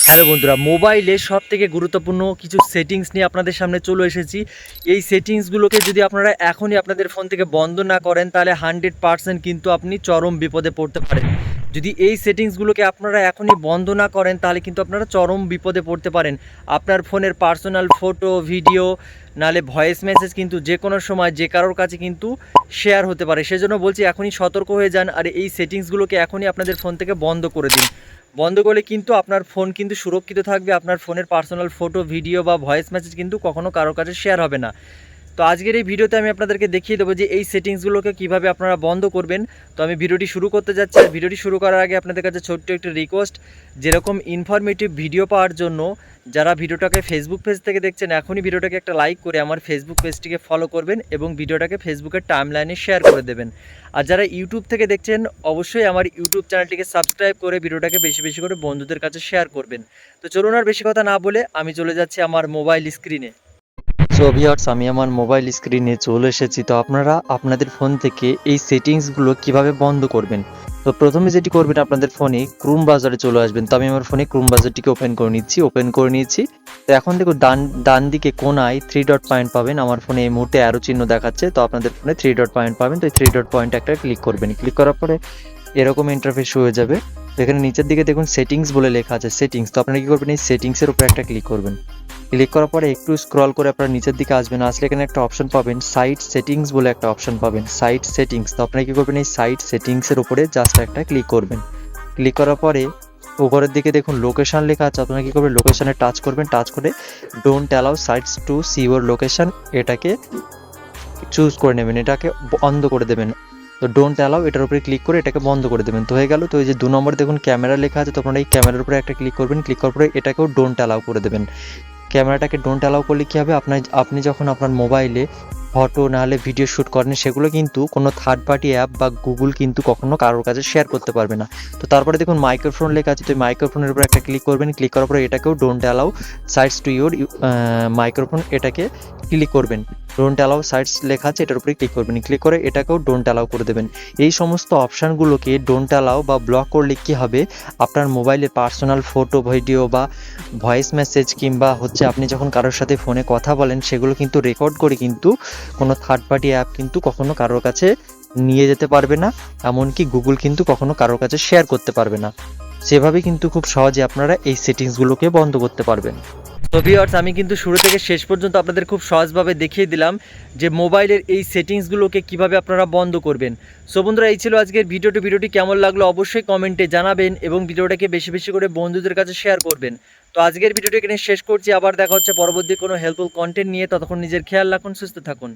Hello বন্ধুরা, মোবাইলে সবথেকে গুরুত্বপূর্ণ কিছু সেটিংস নিয়ে আপনাদের সামনে চলে এসেছি। এই সেটিংসগুলোকে যদি আপনারা এখনই আপনাদের ফোন থেকে বন্ধ না করেন তাহলে 100% কিন্তু আপনি চরম বিপদে পড়তে পারেন। যদি এই সেটিংসগুলোকে আপনারা এখনই বন্ধ না করেন তাহলে কিন্তু আপনারা চরম বিপদে পড়তে পারেন। আপনার ফোনের পার্সোনাল ফটো, ভিডিও, নাহলে ভয়েস মেসেজ কিন্তু যে কোনো সময় যে কারোর কাছে কিন্তু শেয়ার হতে পারে। সেজন্য বলছি এখনই সতর্ক হয়ে যান আর এই সেটিংসগুলোকে এখনই আপনাদের ফোন থেকে বন্ধ করে দিন। বন্ধ করলে কিন্তু আপনার ফোন কিন্তু সুরক্ষিত থাকবে। আপনার ফোনের পার্সোনাল ফটো, ভিডিও বা ভয়েস মেসেজ কিন্তু কখনো কারোর কাছে শেয়ার হবে না। তো আজকের এই ভিডিওতে আমি আপনাদেরকে দেখিয়ে দেবো যে এই সেটিংসগুলোকে কিভাবে আপনারা বন্ধ করবেন। তো আমি ভিডিওটি শুরু করতে যাচ্ছি। আর ভিডিওটি শুরু করার আগে আপনাদের কাছে ছোট্ট একটি রিকোয়েস্ট, যেরকম ইনফরমেটিভ ভিডিও পাওয়ার জন্য যারা ভিডিওটাকে ফেসবুক পেজ থেকে দেখছেন এখনই ভিডিওটাকে একটা লাইক করে আমার ফেসবুক পেজটিকে ফলো করবেন এবং ভিডিওটাকে ফেসবুকের টাইমলাইনে শেয়ার করে দেবেন। আর যারা ইউটিউব থেকে দেখছেন অবশ্যই আমার ইউটিউব চ্যানেলটিকে সাবস্ক্রাইব করে ভিডিওটাকে বেশি বেশি করে বন্ধুদের কাছে শেয়ার করবেন। তো চলুন আর বেশি কথা না বলে আমি চলে যাচ্ছি আমার মোবাইল স্ক্রিনে। সো ভিউয়ার্স, আমি আমার মোবাইল স্ক্রিনে চলে এসেছি। তো আপনারা আপনাদের ফোন থেকে এই সেটিংসগুলো কিভাবে বন্ধ করবেন। তো প্রথমে যেটি করবেন, আপনাদের ফোনে ক্রোম ব্রাউজারে চলে আসবেন। তো আমি আমার ফোনে ক্রোম ব্রাউজারটিকে ওপেন করে নিয়েছি। তো এখন দেখো ডান দিকে কোনায় 3 ডট পয়েন্ট পাবেন। আমার ফোনে এই মুহূর্তে অ্যারো চিহ্ন দেখাচ্ছে, তো আপনাদের ফোনে 3 ডট পয়েন্ট পাবেন। তো এই 3 ডট পয়েন্ট একটা ক্লিক করবেন। ক্লিক করার পরে এরকম ইন্টারফেস হয়ে যাবে। তো এখানে নিচের দিকে দেখুন সেটিংস বলে লেখা আছে, সেটিংস। তো আপনারা কি করবেন, এই সেটিংসের উপরে একটা ক্লিক করবেন। ক্লিক করার পরে একটু স্ক্রল করে আপনারা নিচের দিকে আসবেন। আসলে এখানে একটা অপশন পাবেন, সাইট সেটিংস বলে একটা অপশন পাবেন, সাইট সেটিংস। তো আপনারা কি করবেন, এই সাইট সেটিংসের উপরে জাস্ট একটা ক্লিক করবেন। ক্লিক করার পরে উপরের দিকে দেখুন লোকেশন লেখা আছে। আপনারা কি করবেন, লোকেশনে টাচ করবেন। টাচ করে don't allow sites to see your location এটাকে চুজ করে নেবেন, এটাকে বন্ধ করে দেবেন। তো ডোন্ট অ্যালাউ এটার উপরে ক্লিক করে এটাকে বন্ধ করে দেবেন। তো হয়ে গেল। তো এই যে 2 নম্বরে দেখুন ক্যামেরা লেখা আছে, তো আপনারা এই ক্যামেরার উপরে একটা ক্লিক করবেন। ক্লিক করার পরে এটাকেও ডোন্ট অ্যালাউ করে দেবেন। ক্যামেরাটাকে ডোন্ট অ্যালাউ করলে কী হবে, আপনি যখন আপনার মোবাইলে ফটো নাহলে ভিডিও শ্যুট করেন সেগুলো কিন্তু কোনো থার্ড পার্টি অ্যাপ বা গুগল কিন্তু কখনো কারোর কাছে শেয়ার করতে পারবে না। তো তারপরে দেখুন মাইক্রোফোন লেখা আছে, তো মাইক্রোফোনের উপর একটা ক্লিক করবেন। ক্লিক করার পরে এটাকেও don't allow sites to your microphone এটাকে ক্লিক করবেন। ডোন্ট অ্যালাউ সাইটস লেখা আছে, এটার উপরে ক্লিক করবেন। ক্লিক করে এটাকেও ডোন্ট অ্যালাউ করে দেবেন। এই সমস্ত অপশানগুলোকে ডোন্ট অ্যালাউ বা ব্লক করলে কী হবে, আপনার মোবাইলের পার্সোনাল ফটো, ভিডিও বা ভয়েস মেসেজ কিংবা আপনি যখন কারোর সাথে ফোনে কথা বলেন সেগুলো কিন্তু রেকর্ড করে কিন্তু কোনো থার্ড পার্টি অ্যাপ কিন্তু কখনো কারোর কাছে নিয়ে যেতে পারবে না। এমনকি গুগল কিন্তু কখনো কারোর কাছে শেয়ার করতে পারবে না। সেভাবে কিন্তু খুব সহজে আপনারা এই সেটিংসগুলোকে বন্ধ করতে পারবেন। তো ভিউয়ার্স, আমি কিন্তু শুরু থেকে শেষ পর্যন্ত আপনাদের খুব সহজভাবে দেখিয়ে দিলাম যে মোবাইলের এই সেটিংসগুলোকে কিভাবে আপনারা বন্ধ করবেন। সো বন্ধুরা, এই ছিল আজকের ভিডিওটি কেমন লাগলো অবশ্যই কমেন্টে জানাবেন এবং ভিডিওটাকে বেশি বেশি করে বন্ধুদের কাছে শেয়ার করবেন। তো আজকের ভিডিওটি এখানে শেষ করছি। আবার দেখা হচ্ছে পরবর্তী কোনো হেল্পফুল কন্টেন্ট নিয়ে। ততক্ষণ নিজের খেয়াল রাখুন, সুস্থ থাকুন।